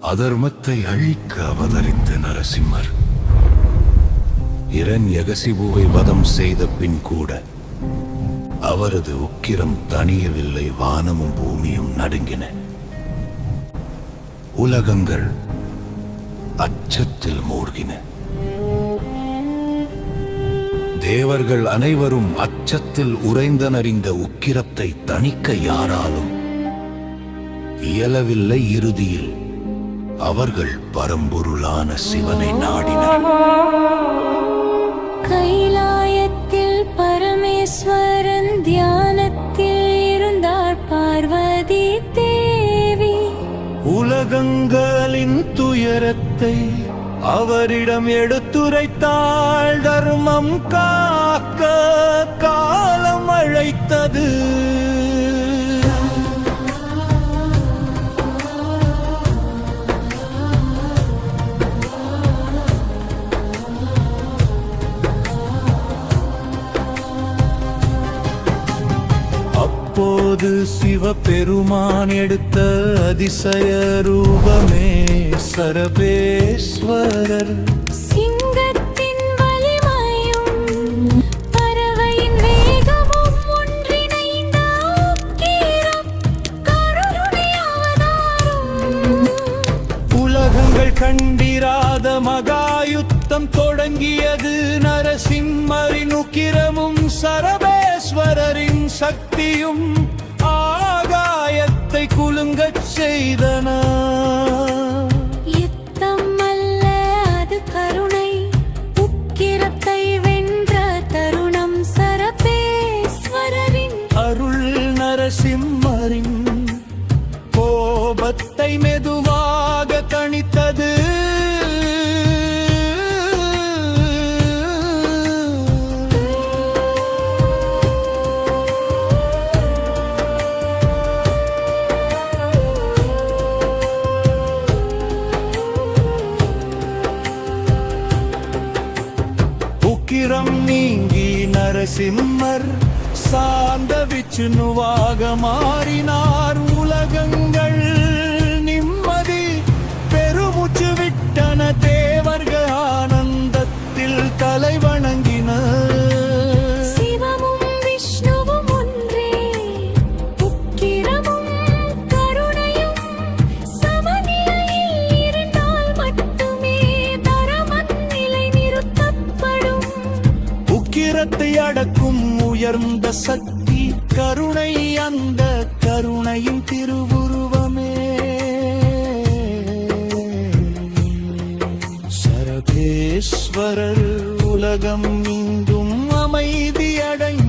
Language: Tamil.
அதர்மத்தை அழிக்க அவதரித்த நரசிம்மர் இரண்யகசிபுவை வதம் செய்த பின் கூட அவரது உக்கிரம் தணியவில்லை. வானமும் பூமியும் நடுங்கின. உலகங்கள் அச்சத்தில் மூழ்கின. தேவர்கள் அனைவரும் அச்சத்தில் உறைந்தனர். இந்த உக்கிரத்தை தணிக்க யாராலும் இயலவில்லை. இறுதியில் அவர்கள் பரம்பொருளான சிவனை நாடினர். கைலாயத்தில் பரமேஸ்வரன் தியானத்தில் இருந்தார் பார்வதி தேவி. உலகங்களின் துயரத்தை அவரிடம் எடுத்துரைத்தாள். தர்மம் காக்க காலம் அழைத்தது. அப்போது சிவபெருமான் எடுத்த அதிசய ரூபமே சரபேஸ்வரர். சிங்கத்தின் வலிமையும் பறவையின் வேகமும் ஒன்றிணைந்த உக்கிரம் கருணை அவதாரம். உலகங்கள் கண்டிராத மகாயுத்தம் தொடங்கியது. நரசிம்மரின் உக்கிரமும் சரபேஸ்வரரின் சக்தியும் ஆகாயத்தை குலுங்கச் செய்தன. யுத்தம் அல்ல, அது கருணை. உக்கிரத்தை வென்ற தருணம் சரபேஸ்வரரின் அருள். நரசிம்மரின் கோபத்தை மெதுவாக தணித்தது. உக்கிரம் நீங்கி நரசிம்மர் சாந்த விஷ்ணுவாக மாறினார். உலகங்கள் நிம்மதி பெருமுச்சு விட்டன. தேவர்கள் ஆனந்தத்தில் தலை வணங்கினர். சிவமும் விஷ்ணுவும் ஒன்றே. உக்கிரமும் கருணையும் சமநிலையில் இருந்தால் மட்டுமே தரமன் நிலை நிறுத்தப்படும். உக்கிரத்தை அடக்கும் உயர்ந்த சக்தி கருணை. அந்த கருணையின் திருவுருவமே சரபேஸ்வரர். உலகம் மீண்டும் அமைதி அடைந்தது.